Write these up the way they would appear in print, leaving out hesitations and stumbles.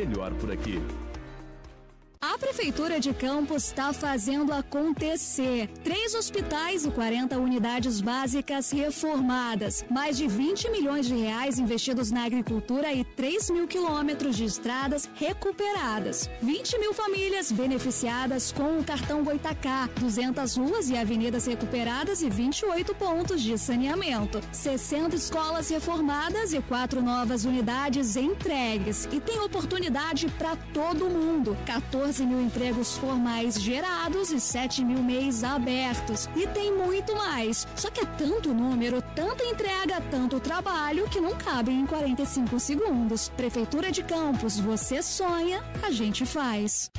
melhor por aqui. A Prefeitura de Campos está fazendo acontecer. 3 hospitais e 40 unidades básicas reformadas. Mais de 20 milhões de reais investidos na agricultura e 3 mil quilômetros de estradas recuperadas. 20 mil famílias beneficiadas com o cartão Goitacá. 200 ruas e avenidas recuperadas e 28 pontos de saneamento. 60 escolas reformadas e 4 novas unidades entregues. E tem oportunidade para todo mundo. 14 mil empregos formais gerados e 7 mil MEIs abertos. E tem muito mais. Só que é tanto número, tanta entrega, tanto trabalho que não cabe em 45 segundos. Prefeitura de Campos, você sonha, a gente faz.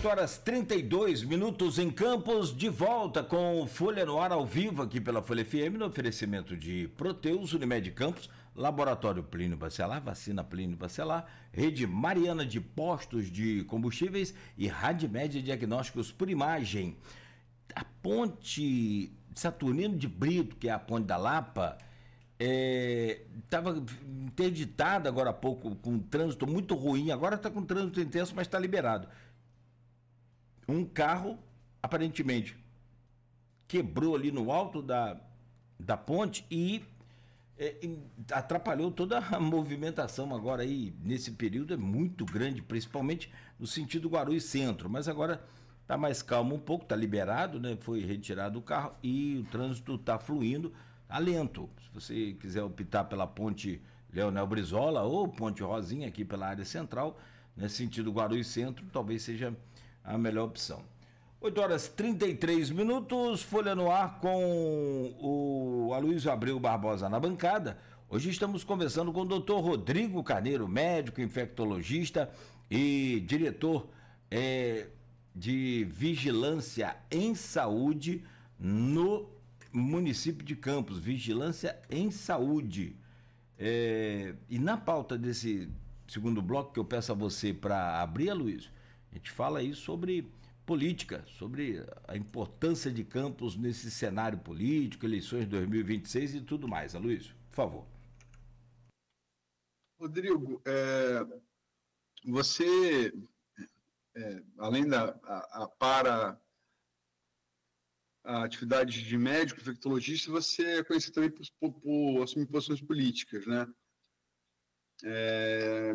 Horas 32 minutos em Campos, de volta com Folha no Ar ao vivo aqui pela Folha FM, no oferecimento de Proteus, Unimed Campos, Laboratório Plínio Bacelar, Vacina Plínio Bacelar, Rede Mariana de Postos de Combustíveis e Radmed Diagnósticos por Imagem. A ponte Saturnino de Brito, que é a ponte da Lapa, estava interditada agora há pouco, com trânsito muito ruim, agora está com trânsito intenso, mas está liberado. Um carro, aparentemente, quebrou ali no alto da ponte e atrapalhou toda a movimentação agora aí, nesse período é muito grande, principalmente no sentido Guarulhos Centro, mas agora está mais calmo um pouco, está liberado, né? Foi retirado o carro e o trânsito está fluindo a lento. Se você quiser optar pela ponte Leonel Brizola ou ponte Rosinha aqui pela área central, nesse sentido Guarulhos Centro, talvez seja a melhor opção. 8h33, Folha no Ar com o Aloysio Abreu Barbosa na bancada. Hoje estamos conversando com o Dr. Rodrigo Carneiro, médico, infectologista e diretor de Vigilância em Saúde no município de Campos. Vigilância em Saúde. E na pauta desse segundo bloco que eu peço a você para abrir, Aloysio, a gente fala aí sobre política, sobre a importância de Campos nesse cenário político, eleições de 2026 e tudo mais. Aloysio, por favor. Rodrigo, você, além para a atividade de médico, infectologista, você é conhecido também por assumir posições políticas, né?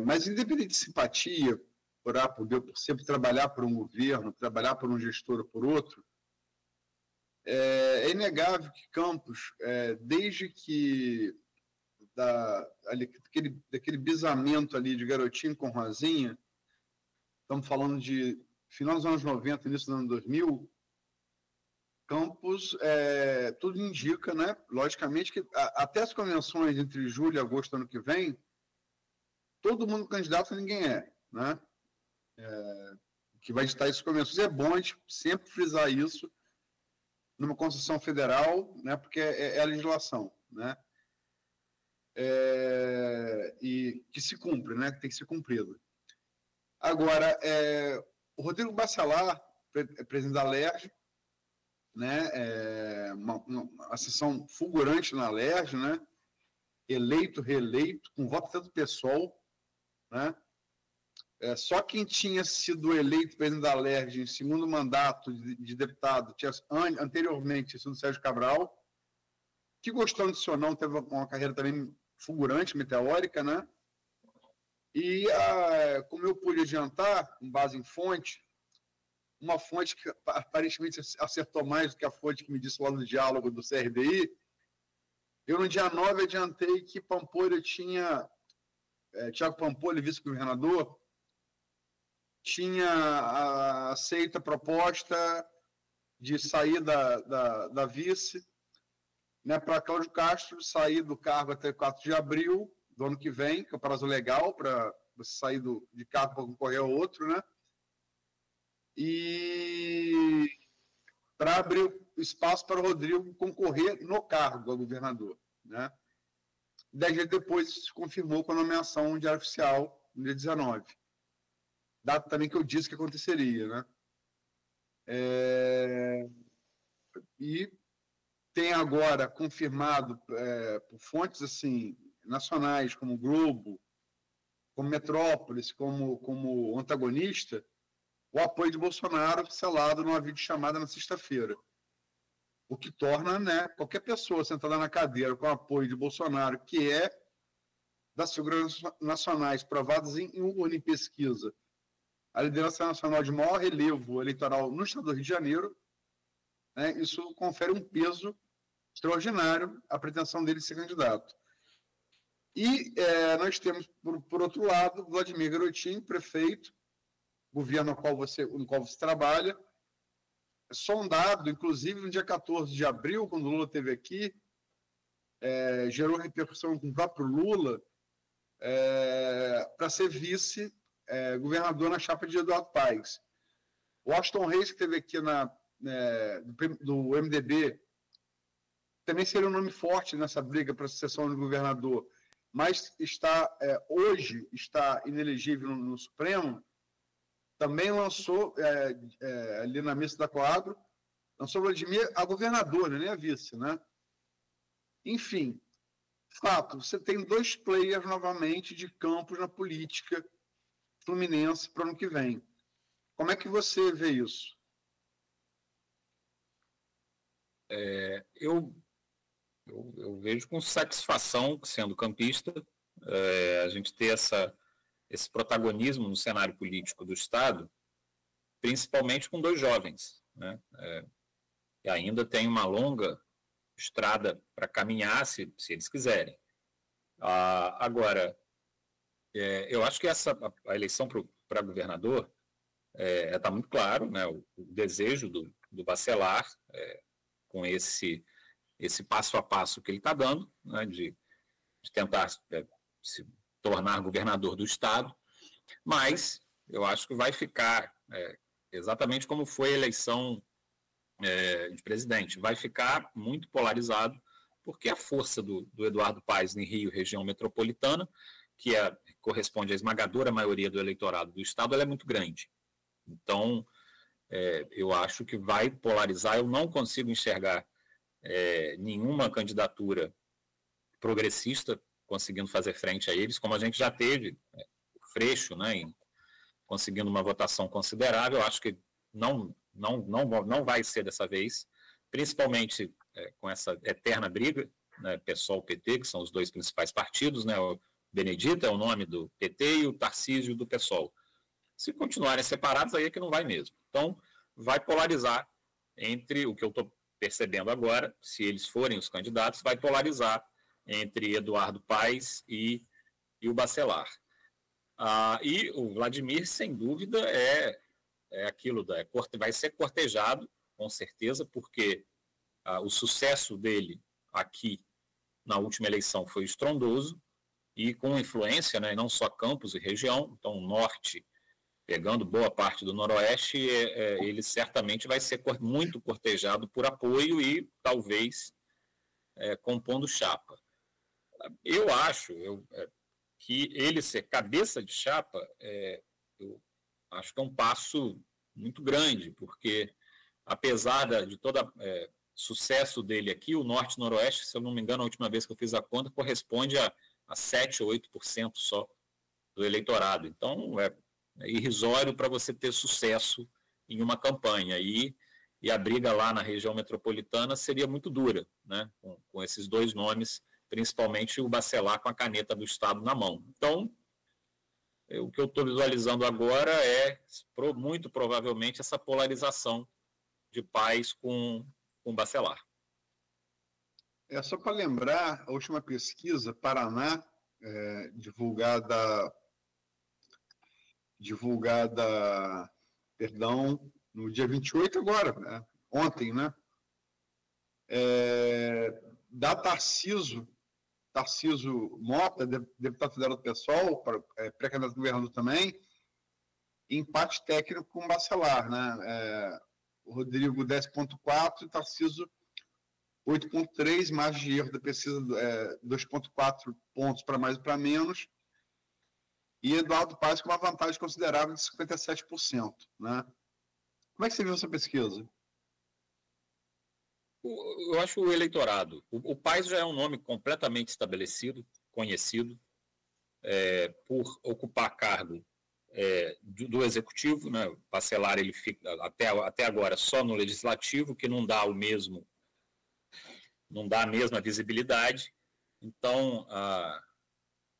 Mas independente de simpatia, por sempre trabalhar por um governo, trabalhar por um gestor ou por outro, é inegável que Campos, desde que daquele bisamento ali de Garotinho com Rosinha, estamos falando de final dos anos 90, início dos anos 2000, Campos, tudo indica, né? Logicamente, que até as convenções entre julho e agosto do ano que vem, todo mundo candidato, ninguém né? Que vai estar essas convenções. É bom a gente sempre frisar isso numa Constituição Federal, né? Porque é a legislação, né? E que se cumpre, né? Que tem que ser cumprido. Agora, o Rodrigo Bacelar, presidente da LERJ, né? Uma sessão fulgurante na LERJ, né? Eleito, reeleito, com voto até do PSOL, né? Só quem tinha sido eleito presidente da LERJ em segundo mandato de deputado tinha anteriormente sido o Sérgio Cabral, que, gostando disso ou não, teve uma carreira também fulgurante, meteórica, né? E, como eu pude adiantar, com base em fonte, uma fonte que aparentemente acertou mais do que a fonte que me disse lá no diálogo do CRDI, eu no dia 9 adiantei que Pampolho Tiago Pampolho, vice-governador, tinha aceito a proposta de sair da vice, né, para Cláudio Castro sair do cargo até 4 de abril do ano que vem, que é o prazo legal para você sair de cargo para concorrer ao outro, né? E para abrir espaço para o Rodrigo concorrer no cargo a governador, né? 10 dias depois se confirmou com a nomeação diário oficial, no dia 19. Data também que eu disse que aconteceria, né? E tem agora confirmado por fontes assim, nacionais, como Globo, como Metrópolis, como antagonista, o apoio de Bolsonaro selado numa videochamada na sexta-feira. O que torna, né, qualquer pessoa sentada na cadeira com o apoio de Bolsonaro, que é das figuras nacionais provadas em urna e pesquisa, a liderança nacional de maior relevo eleitoral no estado do Rio de Janeiro, né, isso confere um peso extraordinário à pretensão dele de ser candidato. E nós temos, por outro lado, Vladimir Garotinho, prefeito, governo no qual você trabalha, sondado, inclusive no dia 14 de abril, quando o Lula esteve aqui, gerou repercussão com o próprio Lula, para ser vice-governador na chapa de Eduardo Paes. Washington Reis, que esteve aqui do MDB, também seria um nome forte nessa briga para a sucessão do governador, mas hoje está inelegível no Supremo. Também lançou, ali na mesa da Coagro, lançou Vladimir a governador, nem a vice, né? Enfim, fato, você tem 2 players novamente de Campos na política fluminense para o ano que vem. Como é que você vê isso? Eu vejo com satisfação, sendo campista, a gente ter esse protagonismo no cenário político do Estado, principalmente com 2 jovens, né? E ainda tem uma longa estrada para caminhar, se eles quiserem. Agora, eu acho que a eleição para governador está muito claro, né? O desejo do Bacelar, com esse passo a passo que ele está dando, né? De tentar se tornar governador do Estado, mas eu acho que vai ficar exatamente como foi a eleição de presidente, vai ficar muito polarizado, porque a força do Eduardo Paes em Rio, região metropolitana, que corresponde à esmagadora maioria do eleitorado do Estado, ela é muito grande. Então, eu acho que vai polarizar. Eu não consigo enxergar nenhuma candidatura progressista conseguindo fazer frente a eles, como a gente já teve o Freixo, né, conseguindo uma votação considerável. Eu acho que não vai ser dessa vez, principalmente com essa eterna briga, né, PSOL-PT, que são os dois principais partidos, né, o Benedito é o nome do PT e o Tarcísio do PSOL. Se continuarem separados, aí é que não vai mesmo. Então, vai polarizar entre o que eu estou percebendo agora, se eles forem os candidatos, vai polarizar entre Eduardo Paes e o Bacelar. E o Vladimir, sem dúvida, aquilo, vai ser cortejado, com certeza, porque o sucesso dele aqui na última eleição foi estrondoso e com influência, né, não só Campos e região, então o norte, pegando boa parte do noroeste, ele certamente vai ser muito cortejado por apoio e talvez compondo chapa. Eu acho que ele ser cabeça de chapa, eu acho que é um passo muito grande, porque apesar de todo sucesso dele aqui, o norte e noroeste, se eu não me engano, a última vez que eu fiz a conta, corresponde a 7 ou 8% só do eleitorado. Então, é irrisório para você ter sucesso em uma campanha. E a briga lá na região metropolitana seria muito dura, né, com esses dois nomes, principalmente o Bacelar com a caneta do Estado na mão. Então, o que eu estou visualizando agora muito provavelmente, essa polarização de Paes com Bacelar. Só para lembrar, a última pesquisa, Paraná, divulgada, no dia 28 agora, né? Ontem, né? Da Tarcísio Mota, deputado federal do PSOL, pré-candidato a governador também, empate técnico com o Bacelar, né? O Rodrigo 10,4 e Tarcísio 8,3, margem de erro da pesquisa 2,4 pontos para mais e para menos, e Eduardo Paes com uma vantagem considerável de 57%. Né? Como é que você viu essa pesquisa? Eu acho o eleitorado. O Paes já é um nome completamente estabelecido, conhecido, por ocupar cargo do executivo, né? O Bacelar, ele fica até agora só no legislativo, que não dá a mesma visibilidade. Então,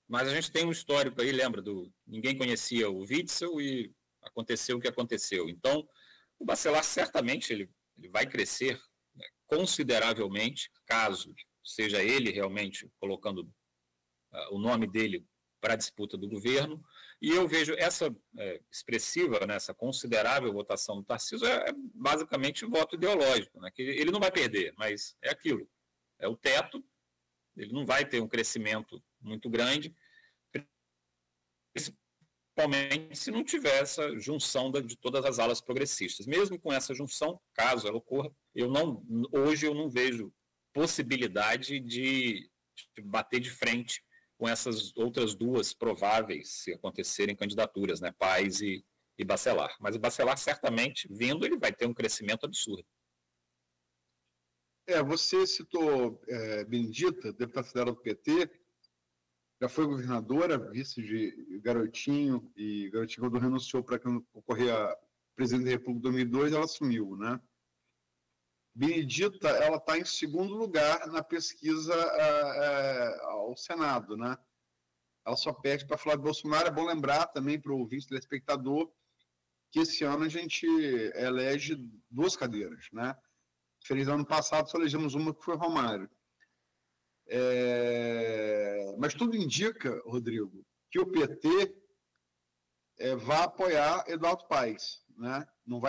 mas a gente tem um histórico aí, lembra, ninguém conhecia o Witzel e aconteceu o que aconteceu. Então, o Bacelar certamente ele vai crescer, né, consideravelmente, caso seja ele realmente colocando o nome dele para a disputa do governo. E eu vejo essa expressiva, né, essa considerável votação do Tarcísio basicamente voto ideológico, né, que ele não vai perder, mas é aquilo, é o teto, ele não vai ter um crescimento muito grande, principalmente se não tiver essa junção de todas as alas progressistas. Mesmo com essa junção, caso ela ocorra, hoje eu não vejo possibilidade de bater de frente com essas outras duas prováveis, se acontecerem candidaturas, né, Paes e Bacelar. Mas o Bacelar, certamente, vindo, ele vai ter um crescimento absurdo. Você citou Benedita, deputada federal do PT, já foi governadora, vice de Garotinho, e Garotinho, quando renunciou para concorrer a presidente da República em 2002, ela assumiu, né? Benedita, ela está em segundo lugar na pesquisa ao Senado, né? Ela só perde para Flávio Bolsonaro. É bom lembrar também para o ouvinte, telespectador, que esse ano a gente elege 2 cadeiras, né? Diferente do ano passado, só elegemos uma, que foi Romário. Mas tudo indica, Rodrigo, que o PT vai apoiar Eduardo Paes, né? Não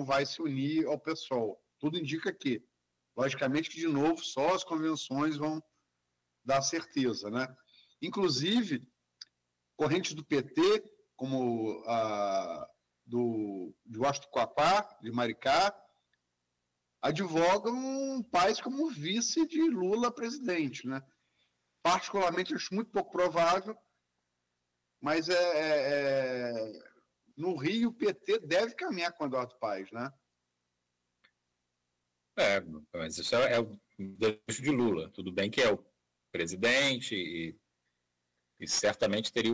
vai se unir ao PSOL. Tudo indica que, logicamente, que de novo só as convenções vão dá certeza, né? Inclusive, correntes do PT, como a de Washington Coapá, de Maricá, advogam Paes como vice de Lula presidente, né? Particularmente, acho muito pouco provável, mas no Rio, o PT deve caminhar com Eduardo Paes, né? Mas isso é o desejo de Lula. Tudo bem que é o presidente e certamente teria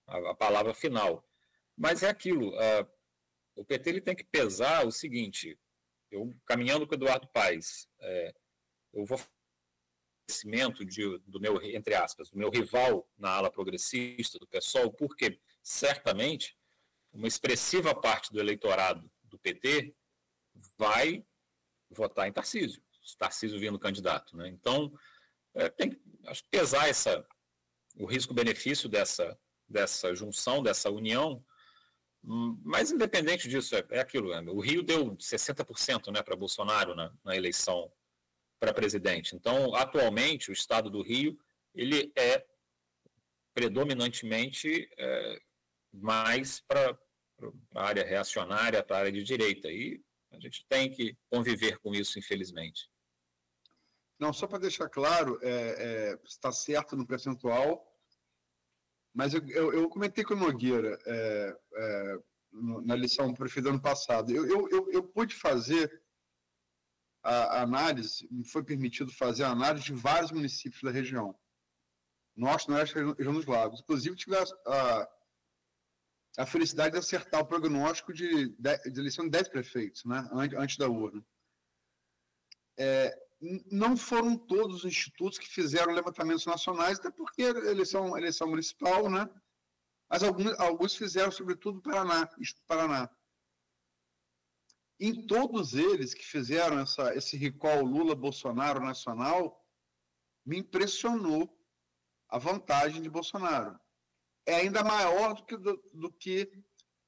a palavra final. Mas é aquilo, o PT ele tem que pesar o seguinte, eu caminhando com o Eduardo Paes, eu vou crescimento do meu, entre aspas, do meu rival na ala progressista do PSOL, porque certamente uma expressiva parte do eleitorado do PT vai votar em Tarcísio vindo candidato, né? Então, tem que pesar o risco-benefício dessa junção, dessa união, mas independente disso, é aquilo, o Rio deu 60%, né, para Bolsonaro na eleição para presidente. Então, atualmente, o estado do Rio, ele é predominantemente mais para a área reacionária, para a área de direita, e a gente tem que conviver com isso, infelizmente. Não, só para deixar claro, está certo no percentual, mas eu comentei com o Nogueira na eleição do prefeito do ano passado. Eu pude fazer a análise, me foi permitido fazer a análise de vários municípios da região. Norte, Noroeste, região dos Lagos. Inclusive, tive a felicidade de acertar o prognóstico de eleição de 10 prefeitos, né, antes da urna. Não foram todos os institutos que fizeram levantamentos nacionais, até porque eleição municipal, né? Mas alguns fizeram, sobretudo, Paraná. Em todos eles que fizeram esse recall Lula-Bolsonaro nacional, me impressionou a vantagem de Bolsonaro. É ainda maior do que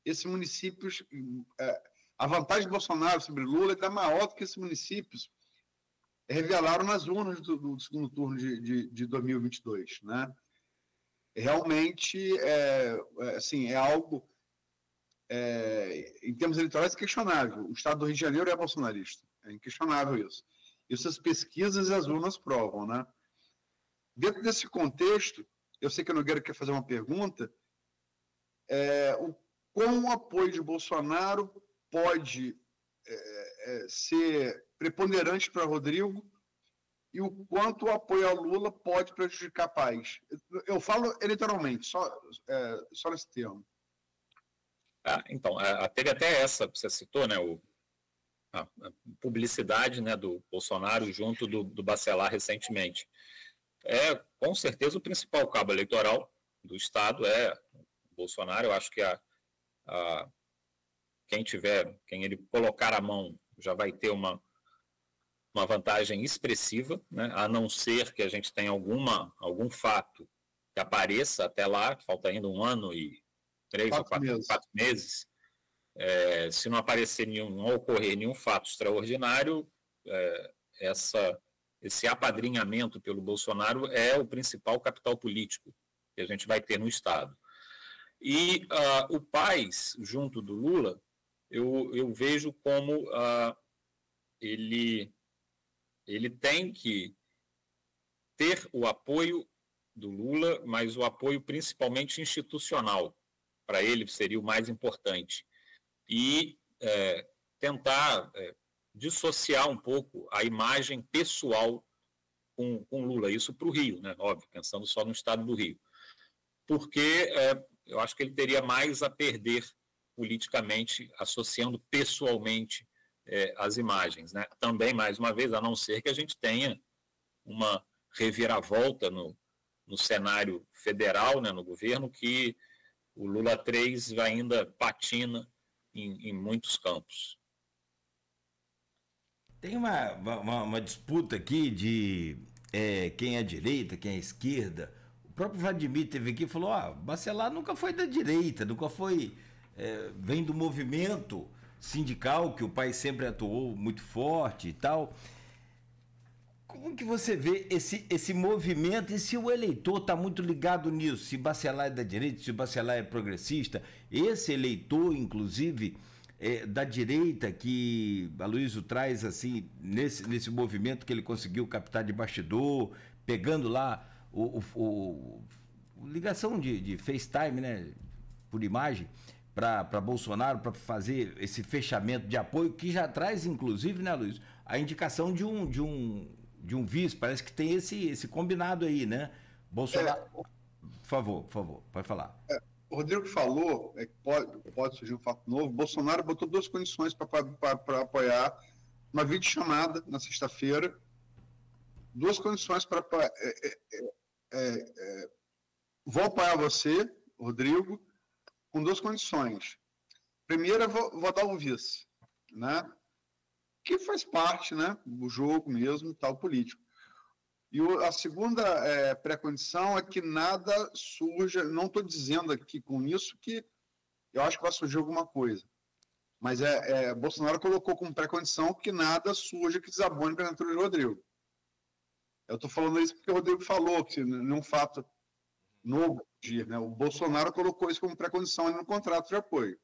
esses municípios. A vantagem de Bolsonaro sobre Lula é ainda maior do que esses municípios revelaram nas urnas do segundo turno de 2022, né? Realmente, assim, é algo, em termos eleitorais, questionável. O estado do Rio de Janeiro é bolsonarista, é inquestionável isso. Isso as pesquisas e as urnas provam, né? Dentro desse contexto, eu sei que a Nogueira quer fazer uma pergunta, como o apoio de Bolsonaro pode ser preponderante para Rodrigo e o quanto o apoio a Lula pode prejudicar a Paes. Eu falo eleitoralmente, só nesse termo. Então, teve até essa, você citou, né, a publicidade, né, do Bolsonaro junto do Bacelar recentemente. Com certeza o principal cabo eleitoral do Estado é o Bolsonaro. Eu acho que quem ele colocar a mão já vai ter uma vantagem expressiva, né? A não ser que a gente tenha algum fato que apareça até lá, que falta ainda 1 ano e 3 ou 4 meses. Se não aparecer não ocorrer nenhum fato extraordinário, esse apadrinhamento pelo Bolsonaro é o principal capital político que a gente vai ter no Estado. E o Paes, junto do Lula, eu vejo como ele tem que ter o apoio do Lula, mas o apoio principalmente institucional, para ele seria o mais importante. E tentar dissociar um pouco a imagem pessoal com Lula, isso para o Rio, né? Óbvio, pensando só no estado do Rio. Porque eu acho que ele teria mais a perder politicamente, associando pessoalmente as imagens, né? Também, mais uma vez, a não ser que a gente tenha uma reviravolta no cenário federal, né, no governo, que o Lula 3 ainda patina em muitos campos. Tem uma disputa aqui de quem é direita, quem é esquerda. O próprio Vladimir teve aqui e falou: Bacelar nunca foi da direita, nunca foi... vem do movimento sindical, que o pai sempre atuou muito forte e tal. Como que você vê esse movimento e se o eleitor está muito ligado nisso? Se Bacelar é da direita, se Bacelar é progressista, esse eleitor, inclusive, da direita que Aloysio traz assim, nesse movimento que ele conseguiu captar de bastidor, pegando lá ligação de FaceTime, né, por imagem, para Bolsonaro, para fazer esse fechamento de apoio, que já traz, inclusive, né, Aloysio, a indicação de um vice. Parece que tem esse combinado aí, né? Bolsonaro. Por favor, pode falar. O Rodrigo falou que pode surgir um fato novo. Bolsonaro botou 2 condições para apoiar uma videochamada na sexta-feira. 2 condições para apoiar. Vou apoiar você, Rodrigo, com 2 condições. Primeira, vou votar o vice, né? Que faz parte, né, do jogo mesmo, tal, político. E a segunda pré-condição é que nada surja, não estou dizendo aqui com isso que eu acho que vai surgir alguma coisa, mas Bolsonaro colocou como pré-condição que nada surja que desabone a candidatura de Rodrigo. Eu estou falando isso porque o Rodrigo falou, que não é um fato novo, né? O Bolsonaro colocou isso como pré-condição no contrato de apoio.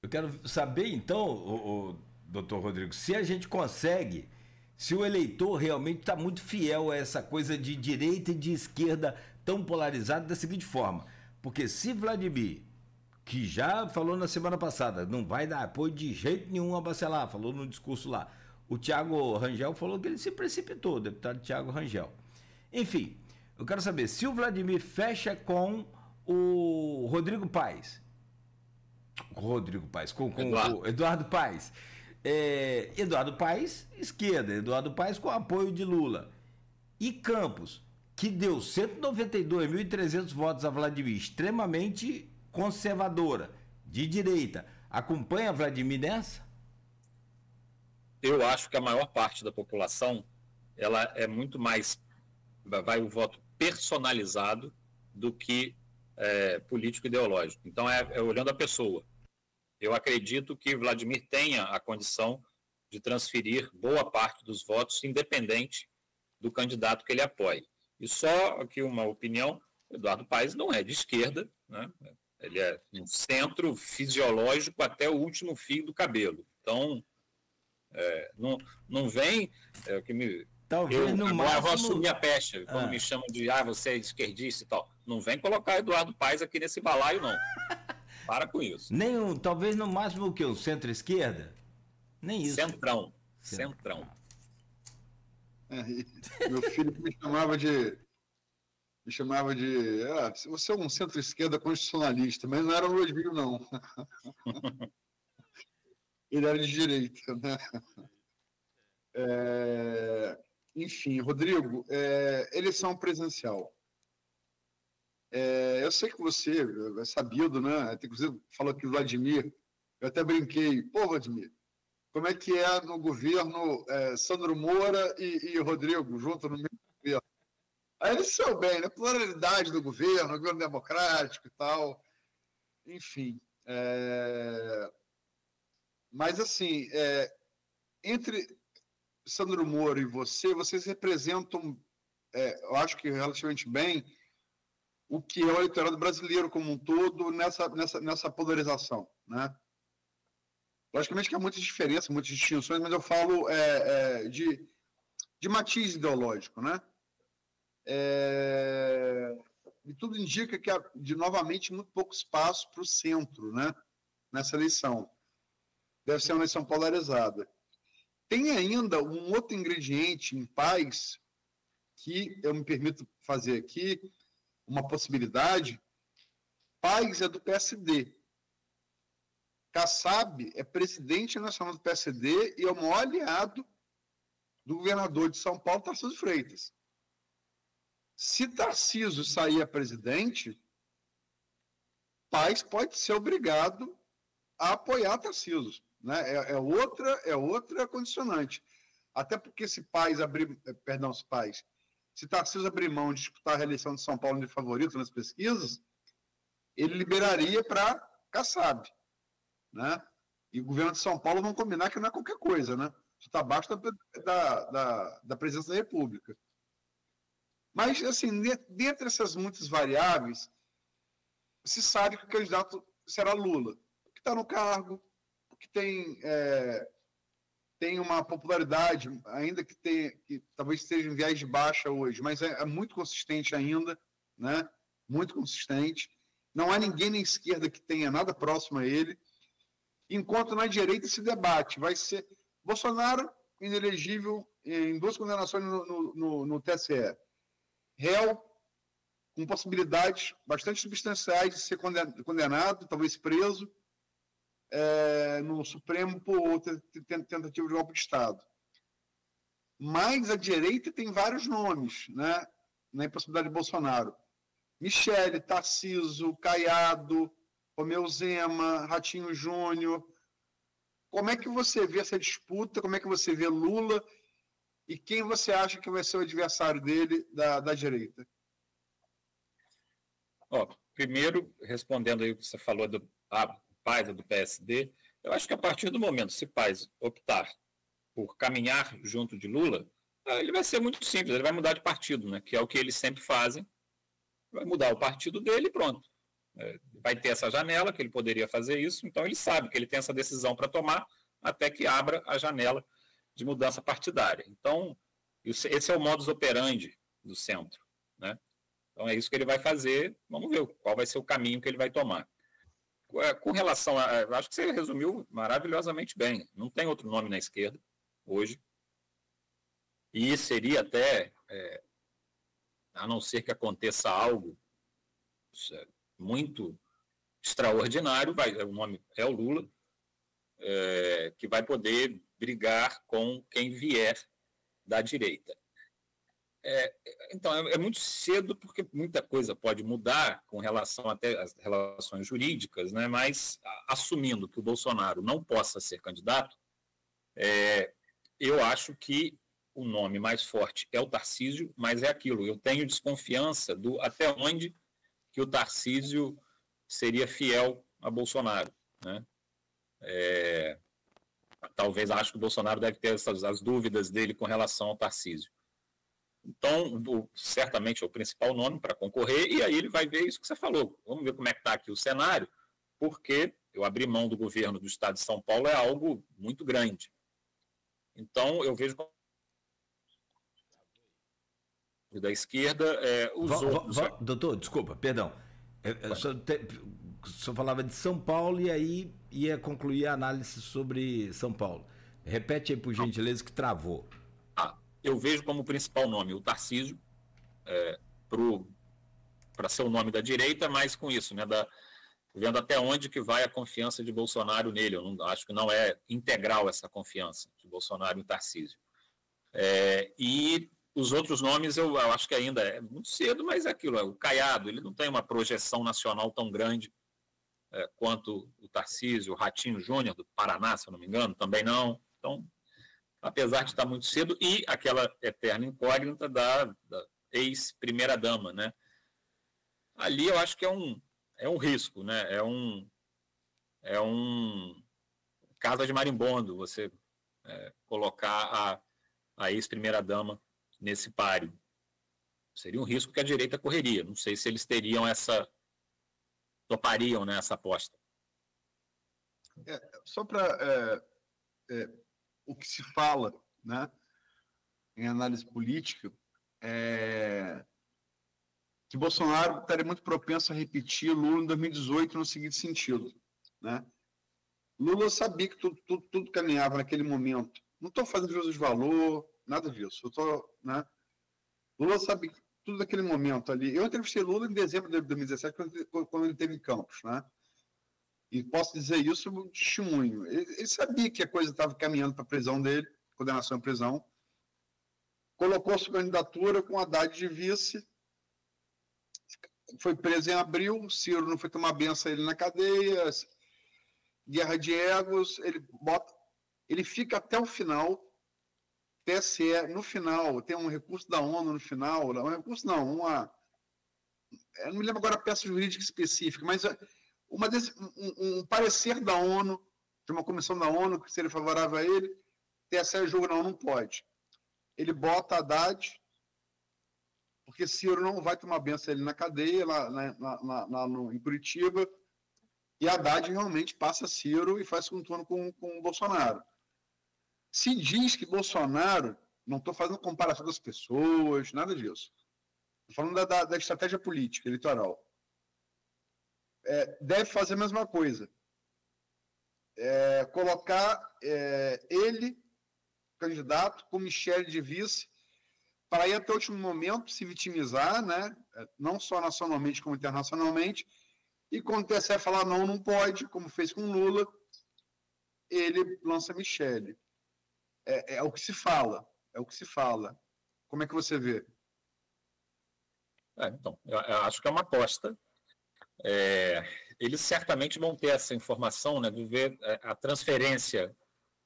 Eu quero saber, então, doutor Rodrigo, se a gente consegue, se o eleitor realmente está muito fiel a essa coisa de direita e de esquerda tão polarizada da seguinte forma, porque se Vladimir, que já falou na semana passada, não vai dar apoio de jeito nenhum a Bacelar, falou no discurso lá, o Thiago Rangel falou que ele se precipitou, o deputado Thiago Rangel. Enfim, eu quero saber, se o Vladimir fecha com o Rodrigo Paes, com o Eduardo Paes, Eduardo Paes, esquerda, Eduardo Paes com apoio de Lula. E Campos, que deu 192.300 votos a Vladimir, extremamente conservadora, de direita, acompanha Vladimir nessa? Eu acho que a maior parte da população, ela é muito mais, vai o voto personalizado do que político ideológico. Então, olhando a pessoa. Eu acredito que Vladimir tenha a condição de transferir boa parte dos votos, independente do candidato que ele apoie. E só aqui uma opinião, Eduardo Paes não é de esquerda, né? Ele é um centro fisiológico até o último fio do cabelo. Então, não vem... Talvez no máximo... vou assumir a pecha, quando me chamam de você é esquerdista e tal. Não vem colocar Eduardo Paes aqui nesse balaio, não. Para com isso. Talvez no máximo o quê? O centro-esquerda? Nem isso. Centrão. Meu filho me chamava de você é um centro-esquerda constitucionalista, mas não era o Rodrigo, não. Ele era de direita, né? Enfim, Rodrigo, eleição presidencial. Eu sei que você é sabido, né? Inclusive falou que o Vladimir, eu até brinquei, pô, Vladimir, como é que é no governo Sandro Moura e Rodrigo junto no mesmo governo? Aí ele saiu bem, né? Pluralidade do governo democrático e tal, enfim. Mas assim, entre Sandro Moura e vocês representam, eu acho que relativamente bem, o que é o eleitorado brasileiro como um todo nessa polarização, né? Logicamente que há muitas diferenças, muitas distinções, mas eu falo de matiz ideológico, né? E tudo indica que há, novamente, muito pouco espaço para o centro, né? Nessa eleição. Deve ser uma eleição polarizada. Tem ainda um outro ingrediente em Paes que eu me permito fazer aqui, uma possibilidade. Paes é do PSD. Kassab é presidente nacional do PSD e é o maior aliado do governador de São Paulo, Tarcísio Freitas. Se Tarcísio sair a presidente, Paes pode ser obrigado a apoiar Tarcísio, né? É outra condicionante. Até porque se Tarcísio abrir mão de disputar a reeleição de São Paulo de favorito nas pesquisas, ele liberaria para Kassab, né? E o governo de São Paulo vão combinar que não é qualquer coisa, né? está abaixo da presidência da República. Mas, assim, dentre essas muitas variáveis, se sabe que o candidato será Lula, que está no cargo, que tem uma popularidade, ainda que talvez esteja em viés de baixa hoje, mas é muito consistente ainda, né? Muito consistente. Não há ninguém na esquerda que tenha nada próximo a ele, enquanto na direita esse debate vai ser Bolsonaro inelegível em 2 condenações no TSE, réu com possibilidades bastante substanciais de ser condenado, talvez preso, no Supremo por outra tentativa de golpe de Estado. Mas a direita tem vários nomes, né, na impossibilidade de Bolsonaro. Michele, Tarcísio, Caiado, Romeu Zema, Ratinho Júnior. Como é que você vê essa disputa? Como é que você vê Lula? E quem você acha que vai ser o adversário dele da direita? Primeiro, respondendo aí o que você falou do Paes do PSD, eu acho que a partir do momento, se Paes optar por caminhar junto de Lula, ele vai ser muito simples, ele vai mudar de partido, né? Que é o que eles sempre fazem, vai mudar o partido dele e pronto. Vai ter essa janela que ele poderia fazer isso, então ele sabe que ele tem essa decisão para tomar até que abra a janela de mudança partidária. Então, esse é o modus operandi do centro, né? Então é isso que ele vai fazer, vamos ver qual vai ser o caminho que ele vai tomar. Com relação a... Acho que você resumiu maravilhosamente bem, não tem outro nome na esquerda hoje, e seria até, a não ser que aconteça algo muito extraordinário, o nome é o Lula, que vai poder brigar com quem vier da direita. Então, é muito cedo, porque muita coisa pode mudar com relação até às relações jurídicas, né? Mas assumindo que o Bolsonaro não possa ser candidato, eu acho que o nome mais forte é o Tarcísio, mas é aquilo, eu tenho desconfiança do até onde que o Tarcísio seria fiel a Bolsonaro, né? Talvez acho que o Bolsonaro deve ter as dúvidas dele com relação ao Tarcísio. Então, certamente é o principal nome para concorrer, e aí ele vai ver isso que você falou. Vamos ver como é que está aqui o cenário, porque eu abrir mão do governo do Estado de São Paulo é algo muito grande. Então, eu vejo da esquerda, outros... Doutor, desculpa, perdão. O senhor falava de São Paulo e aí ia concluir a análise sobre São Paulo. Repete aí, por gentileza, que travou. Eu vejo como principal nome o Tarcísio, para ser o nome da direita, mas com isso, né, vendo até onde que vai a confiança de Bolsonaro nele. Eu acho que não é integral essa confiança de Bolsonaro em Tarcísio. E os outros nomes eu acho que ainda é muito cedo, mas é aquilo, o Caiado, ele não tem uma projeção nacional tão grande quanto o Tarcísio, o Ratinho Júnior, do Paraná, se eu não me engano, também não. Então, apesar de estar muito cedo, e aquela eterna incógnita da ex-primeira-dama, né? Ali eu acho que é um risco, né? É um casa de marimbondo você colocar a ex-primeira-dama nesse páreo. Seria um risco que a direita correria. Não sei se eles topariam, né, essa aposta. Só para... o que se fala, né, em análise política que Bolsonaro estaria muito propenso a repetir Lula em 2018 no seguinte sentido, né? Lula sabia que tudo caminhava naquele momento. Não estou fazendo juízo de valor, nada disso. Né? Lula sabe tudo naquele momento ali. Eu entrevistei Lula em dezembro de 2017, quando ele esteve em Campos, né? E posso dizer isso como testemunho. Ele sabia que a coisa estava caminhando para a prisão dele, condenação à prisão. Colocou sua candidatura com Haddad de vice. Foi preso em abril. Ciro não foi tomar benção a ele na cadeia. Guerra de egos. Ele fica até o final. TSE, no final, tem um recurso da ONU no final. Um recurso não, eu não me lembro agora a peça jurídica específica, mas um parecer da ONU, de uma comissão da ONU que seria favorável a ele, TSE julga, não pode. Ele bota Haddad, porque Ciro não vai tomar benção ele na cadeia, lá em Curitiba, e Haddad realmente passa Ciro e faz um turno com o Bolsonaro. Se diz que Bolsonaro, não estou fazendo comparação das pessoas, nada disso, estou falando da estratégia política, eleitoral, deve fazer a mesma coisa. Colocar ele, candidato, com Michele de vice, para ir até o último momento se vitimizar, né? Não só nacionalmente como internacionalmente, e quando o TSE falar não pode, como fez com Lula, ele lança Michele. É o que se fala, Como é que você vê? Então, eu acho que é uma aposta. Eles certamente vão ter essa informação, né, de ver a transferência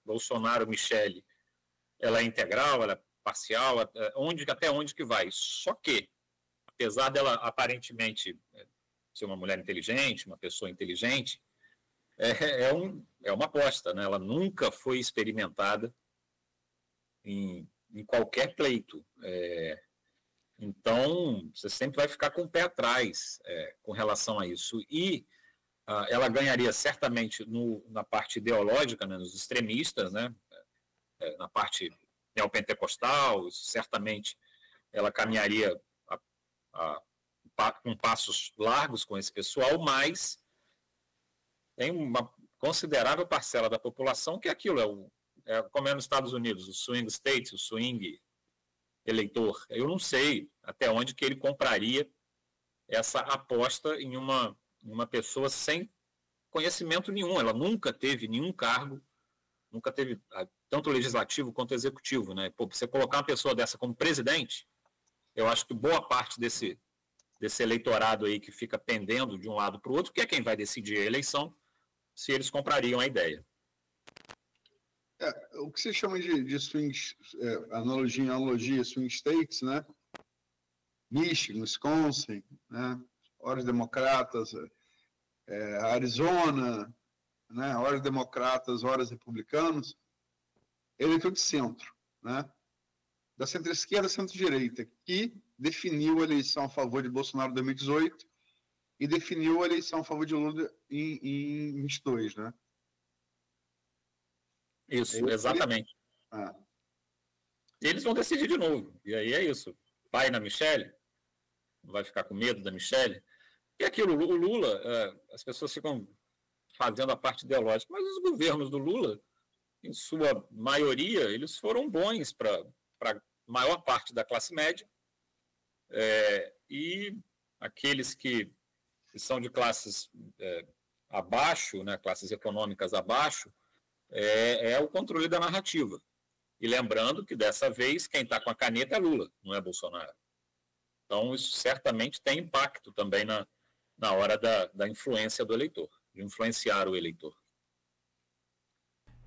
Bolsonaro-Michele, ela é integral, ela é parcial, até onde que vai. Só que, apesar dela aparentemente ser uma mulher inteligente, uma pessoa inteligente, é uma aposta, né? Ela nunca foi experimentada em qualquer pleito. Então, você sempre vai ficar com o pé atrás com relação a isso. E ela ganharia certamente na parte ideológica, né, nos extremistas, né, na parte neopentecostal, certamente ela caminharia com passos largos com esse pessoal, mas tem uma considerável parcela da população que aquilo como é nos Estados Unidos, o swing state, o swing eleitor. Eu não sei até onde que ele compraria essa aposta em uma pessoa sem conhecimento nenhum. Ela nunca teve nenhum cargo, nunca teve tanto legislativo quanto executivo, né? Você colocar uma pessoa dessa como presidente, eu acho que boa parte desse eleitorado aí que fica pendendo de um lado para o outro, que é quem vai decidir a eleição, se eles comprariam a ideia. O que se chama de swing, analogia swing states, né? Michigan, Wisconsin, né? Horas democratas, Arizona, né? Horas democratas, horas republicanos, eleitor de centro, né? Da centro-esquerda, centro-direita, que definiu a eleição a favor de Bolsonaro em 2018 e definiu a eleição a favor de Lula em 22, né? Isso, exatamente. Eles vão decidir de novo. E aí é isso. Vai na Michele? Vai ficar com medo da Michele? E aquilo, o Lula, as pessoas ficam fazendo a parte ideológica, mas os governos do Lula, em sua maioria, eles foram bons para a maior parte da classe média, e aqueles que são de classes abaixo, né, classes econômicas abaixo, é o controle da narrativa. E lembrando que, dessa vez, quem está com a caneta é Lula, não é Bolsonaro. Então, isso certamente tem impacto também na hora da influência do eleitor, de influenciar o eleitor.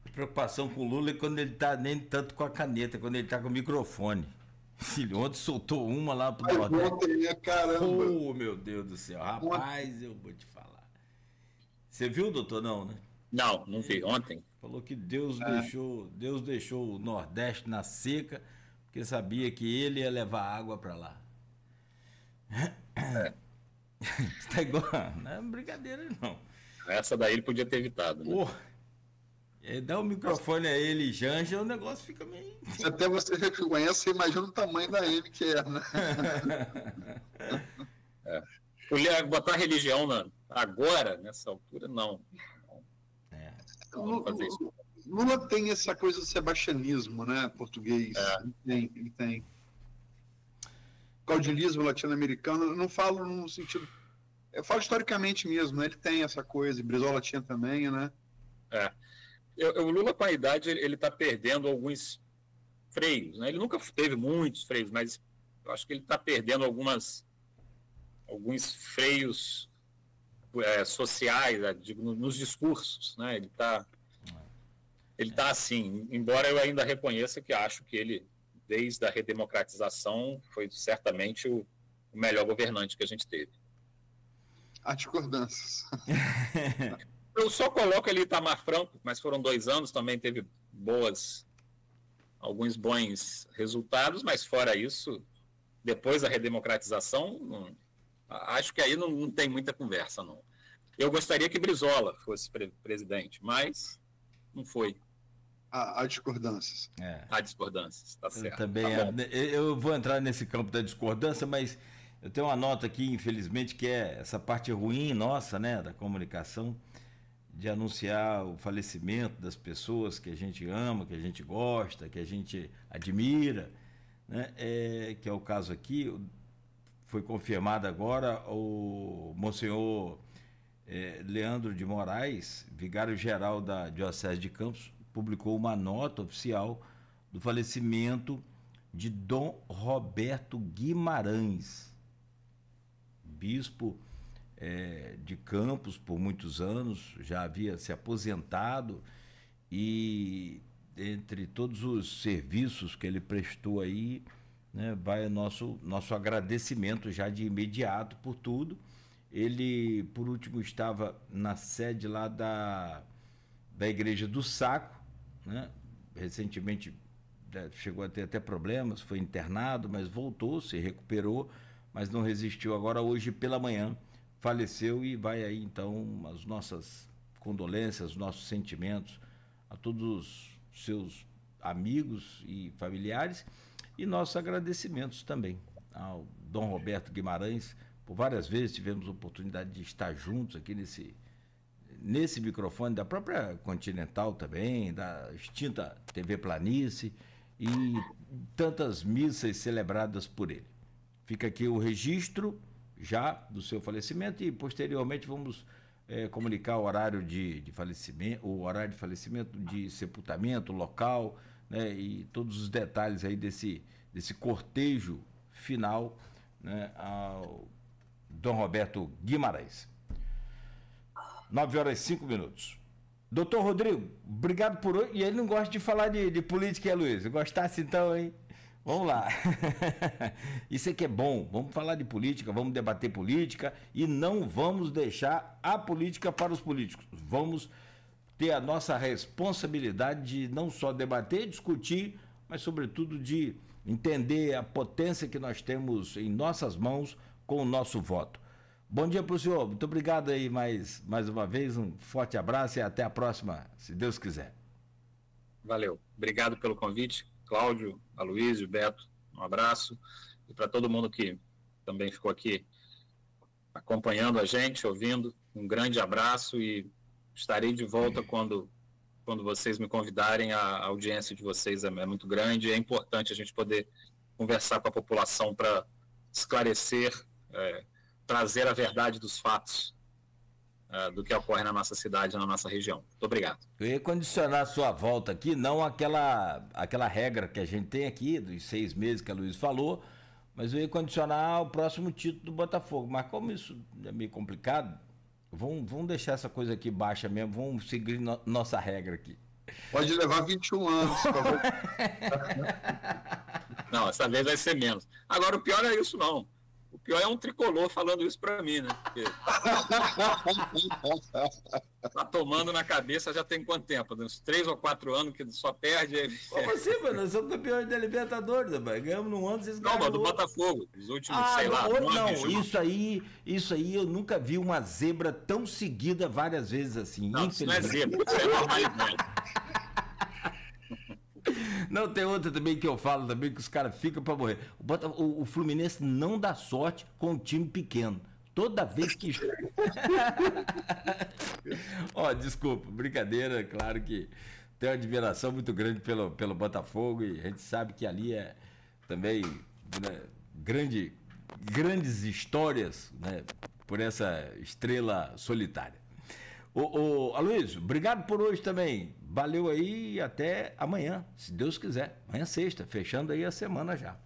A preocupação com o Lula é quando ele está nem tanto com a caneta, quando ele está com o microfone. Ontem soltou uma lá pro Nordeste. Caramba! Oh, meu Deus do céu. Rapaz, eu vou te falar. Você viu, doutor? Não, né? Não vi. Ontem. Falou que Deus deixou o Nordeste na seca, porque sabia que ele ia levar água para lá. Tá igual, não é brincadeira, não. Essa daí ele podia ter evitado, né? Dá o microfone a ele e Janja, o negócio fica meio... Até você reconhece, você imagina o tamanho da ele que é, né? Botar religião agora, nessa altura, não. Lula tem essa coisa do sebastianismo, né, português. Ele tem. Caudilismo latino-americano, eu não falo no sentido... Eu falo historicamente mesmo, né? Ele tem essa coisa, e Brizola tinha também, né? O Lula, com a idade, ele está perdendo alguns freios, né? Ele nunca teve muitos freios, mas eu acho que ele está perdendo alguns freios sociais, nos discursos, né? Ele está assim, embora eu ainda reconheça que acho que ele, desde a redemocratização, foi certamente o melhor governante que a gente teve. Há discordâncias. Eu só coloco ali Itamar Franco, mas foram 2 anos, também teve boas alguns bons resultados, mas fora isso, depois da redemocratização, acho que aí não tem muita conversa, não. Eu gostaria que Brizola fosse presidente, mas não foi. Há discordâncias. Há discordâncias, tá certo. Também eu vou entrar nesse campo da discordância, mas eu tenho uma nota aqui, infelizmente, que é essa parte ruim nossa, né, da comunicação, de anunciar o falecimento das pessoas que a gente ama, que a gente gosta, que a gente admira, né? Que é o caso aqui. Foi confirmado agora o Monsenhor Leandro de Moraes, vigário-geral da Diocese de Campos, publicou uma nota oficial do falecimento de Dom Roberto Guimarães, bispo de Campos por muitos anos, já havia se aposentado, e entre todos os serviços que ele prestou aí, né, vai o nosso agradecimento já de imediato por tudo. Ele, por último, estava na sede lá da Igreja do Saco, né? Recentemente chegou a ter até problemas, foi internado, mas voltou, se recuperou, mas não resistiu. Agora, hoje pela manhã, faleceu, e vai aí então as nossas condolências, os nossos sentimentos a todos os seus amigos e familiares, e nossos agradecimentos também ao Dom Roberto Guimarães. Por várias vezes tivemos a oportunidade de estar juntos aqui nesse microfone da própria Continental também, da extinta TV Planície, e tantas missas celebradas por ele. Fica aqui o registro já do seu falecimento, e posteriormente vamos comunicar o horário de falecimento, de sepultamento, local, né, e todos os detalhes aí desse cortejo final, né, ao Dom Roberto Guimarães. 9h05. Doutor Rodrigo, obrigado por hoje. E ele não gosta de falar de política, Luiz? Se gostasse então, hein? Vamos lá. Isso aqui é bom. Vamos falar de política, vamos debater política, e não vamos deixar a política para os políticos. Vamos ter a nossa responsabilidade de não só debater, discutir, mas sobretudo de entender a potência que nós temos em nossas mãos com o nosso voto. Bom dia para o senhor. Muito obrigado aí mais uma vez. Um forte abraço e até a próxima, se Deus quiser. Valeu. Obrigado pelo convite. Cláudio, Aloysio, Beto, um abraço. E para todo mundo que também ficou aqui acompanhando a gente, ouvindo, um grande abraço, e estarei de volta quando vocês me convidarem. A audiência de vocês é muito grande, é importante a gente poder conversar com a população para esclarecer, trazer a verdade dos fatos do que ocorre na nossa cidade, na nossa região. Muito obrigado. Eu ia condicionar a sua volta aqui, não aquela regra que a gente tem aqui, dos 6 meses que a Luiz falou, mas eu ia condicionar o próximo título do Botafogo. Mas como isso é meio complicado, vamos deixar essa coisa aqui baixa mesmo, vamos seguir nossa regra aqui. Pode levar 21 anos. Por favor. Não, essa vez vai ser menos. Agora, o pior é isso não. O pior é um tricolor falando isso pra mim, né? Porque tá tomando na cabeça já tem quanto tempo? Uns 3 ou 4 anos que só perde. Como assim, mano? Nós somos campeões da Libertadores, rapaz. Ganhamos num ano, vocês ganharam. Não, mas do Botafogo. Os últimos, isso aí eu nunca vi uma zebra tão seguida várias vezes assim. Não, isso não é zebra, isso é normalidade. Não, tem outra também que eu falo também, que os caras ficam pra morrer. O Fluminense não dá sorte com um time pequeno. Toda vez que... desculpa, brincadeira, claro que tenho uma admiração muito grande pelo Botafogo, e a gente sabe que ali é também, né, grandes histórias, né, por essa estrela solitária. Aloysio, obrigado por hoje também. Valeu aí e até amanhã, se Deus quiser. Amanhã é sexta, fechando aí a semana já.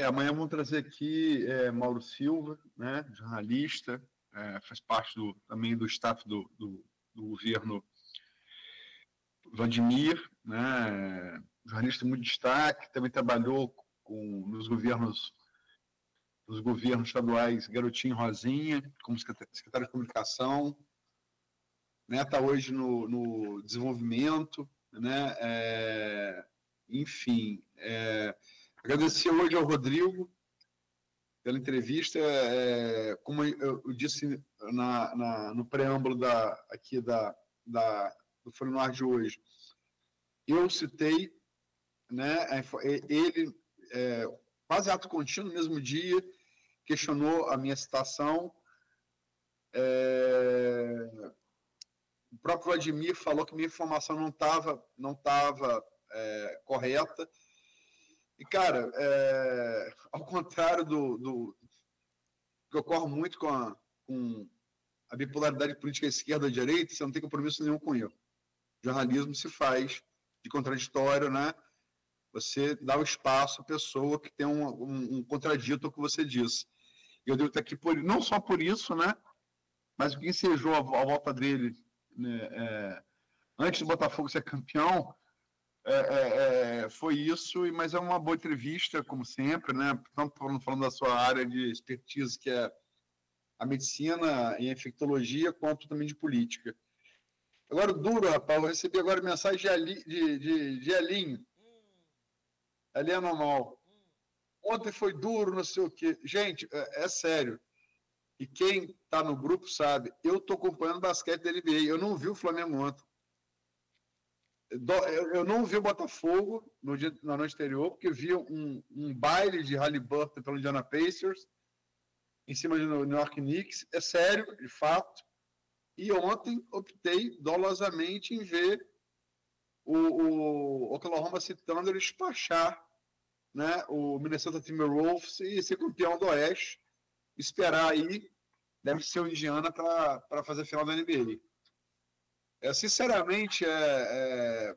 Amanhã vamos trazer aqui Mauro Silva, né, jornalista, faz parte também do staff do governo Vladimir, né, jornalista muito destaque, também trabalhou nos governos estaduais Garotinho e Rosinha, como secretário de comunicação, né, está hoje no desenvolvimento, né? Enfim, agradecer hoje ao Rodrigo pela entrevista. Como eu disse no preâmbulo do Folha no Ar de hoje, eu citei, né, ele, quase ato contínuo, no mesmo dia, questionou a minha citação. O próprio Vladimir falou que minha informação não estava correta. E, cara, ao contrário do que ocorre muito com a bipolaridade política esquerda-direita, você não tem compromisso nenhum com ele. O jornalismo se faz de contraditório, né? Você dá o espaço à pessoa que tem um contradito ao que você disse. Eu devo estar aqui não só por isso, né? Mas o que ensejou a volta dele, né, antes do Botafogo ser campeão, foi isso. Mas é uma boa entrevista, como sempre, né? Tanto falando da sua área de expertise, que é a medicina e a infectologia, quanto também de política. Agora, duro, rapaz, eu recebi agora mensagem de Elinho. Elinho normal. Ontem foi duro, não sei o quê. Gente, é sério. E quem está no grupo sabe, eu estou acompanhando basquete da NBA. Eu não vi o Flamengo ontem. Eu não vi o Botafogo na noite anterior, porque vi um baile de Haliburton pelo Indiana Pacers em cima do New York Knicks. É sério, de fato. E ontem optei dolosamente em ver o Oklahoma City Thunder despachar, né, o Minnesota Timberwolves e ser campeão do Oeste. Esperar aí, deve ser o Indiana para fazer a final da NBA. Sinceramente,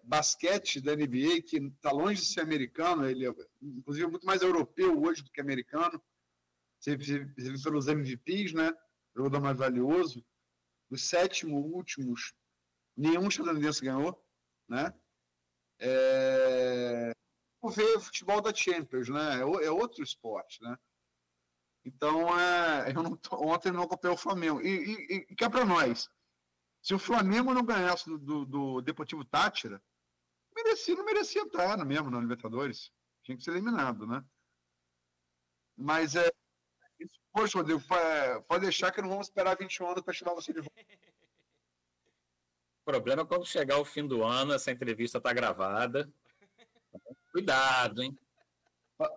basquete da NBA, que está longe de ser americano, ele é, inclusive, muito mais europeu hoje do que americano. Você vê pelos MVPs, né? Jogador mais valioso. Dos 7 últimos, nenhum estadunidense ganhou, né? Vou ver futebol da Champions, né? É outro esporte, né? Então, ontem não acompanhei o Flamengo. E que é para nós. Se o Flamengo não ganhasse do Deportivo Táchira, não merecia estar mesmo na Libertadores. Tinha que ser eliminado, né? Mas poxa, Rodrigo, pode deixar que não vamos esperar 21 anos para chamar você de volta. O problema é quando chegar o fim do ano, essa entrevista está gravada. Cuidado, hein?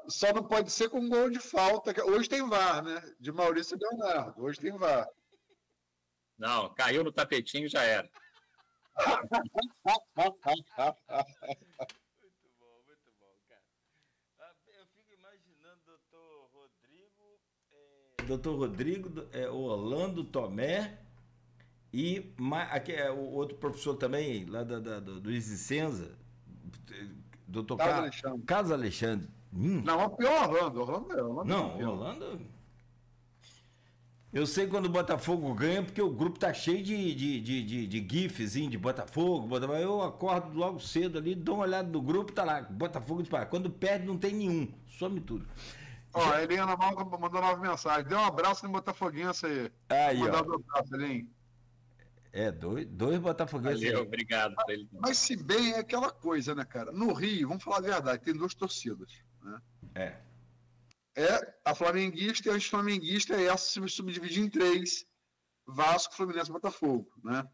Só não pode ser com gol de falta. Hoje tem VAR, né? De Maurício Leonardo. Hoje tem VAR. Não, caiu no tapetinho e já era. Muito bom, cara. Eu fico imaginando o Dr. Rodrigo, o Orlando Tomé e o outro professor também, lá do Isicenza, Dr. Carlos Alexandre. Não, é pior Orlando. Não, Orlando... Eu sei quando o Botafogo ganha, porque o grupo tá cheio de gifzinho de Botafogo. Eu acordo logo cedo ali, dou uma olhada no grupo, tá lá, Botafogo disparado. Quando perde, não tem nenhum, some tudo. Ó, a Eliana Malca mandou 9 mensagens. Dê um abraço no Botafoguense aí. Aí, ó. Um abraço, Elinho. Dois botafoguenses. Valeu, obrigado pra ele. Mas se bem é aquela coisa, né, cara? No Rio, vamos falar a verdade, tem 2 torcidas, né? A flamenguista e a anti-flamenguista, essa se subdivide em 3. Vasco, Fluminense e Botafogo, né?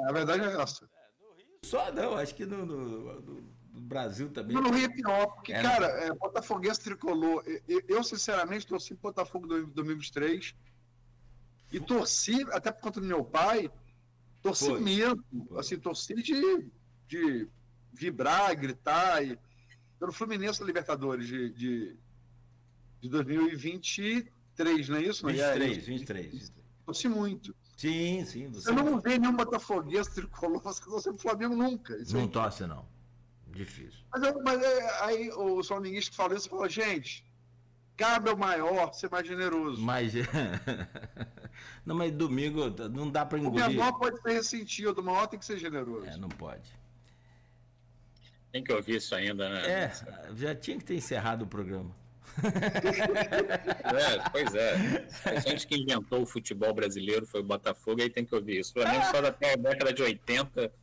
A verdade é essa. No Rio só não, acho que no Brasil também. No Rio é pior, porque, cara, botafoguense tricolor. Eu, sinceramente, torci pro Botafogo em 2023 e torci, até por conta do meu pai, torci mesmo. Assim, torci de vibrar, gritar pelo Fluminense da Libertadores de 2023, não é isso? 23. Torci muito. Sim. Eu não vejo nenhum botafoguense tricolor que torce pro Flamengo nunca. Não torce, não. Difícil. Mas aí o flamenguista que falou isso, falou, gente, cabe ao maior ser mais generoso. Não, mas domingo não dá para engolir. O menor pode ser ressentido, o maior tem que ser generoso. Não pode. Tem que ouvir isso ainda, né? Já tinha que ter encerrado o programa. Pois é. A gente que inventou o futebol brasileiro foi o Botafogo, aí tem que ouvir isso. O Flamengo só até a década de 80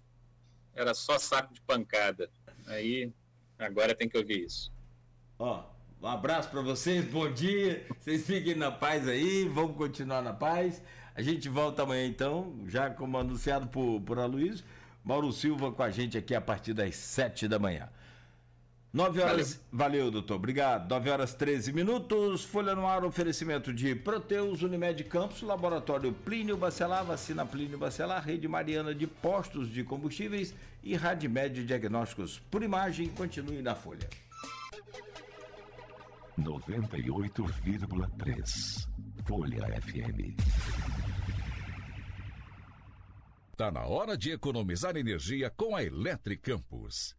era só saco de pancada. Aí, agora tem que ouvir isso. Ó, um abraço para vocês, bom dia, vocês fiquem na paz aí, vamos continuar na paz. A gente volta amanhã então, já como anunciado por Aloysio, Mauro Silva com a gente aqui a partir das 7 da manhã. 9 horas, valeu doutor, obrigado. 9 horas 13 minutos, Folha no Ar, oferecimento de Proteus, Unimed Campos, Laboratório Plínio Bacelar, Vacina Plínio Bacelar, Rede Mariana de Postos de Combustíveis e Radmed Diagnósticos por Imagem. Continue na Folha. 98,3 Folha FM. Tá na hora de economizar energia com a Eletricampos.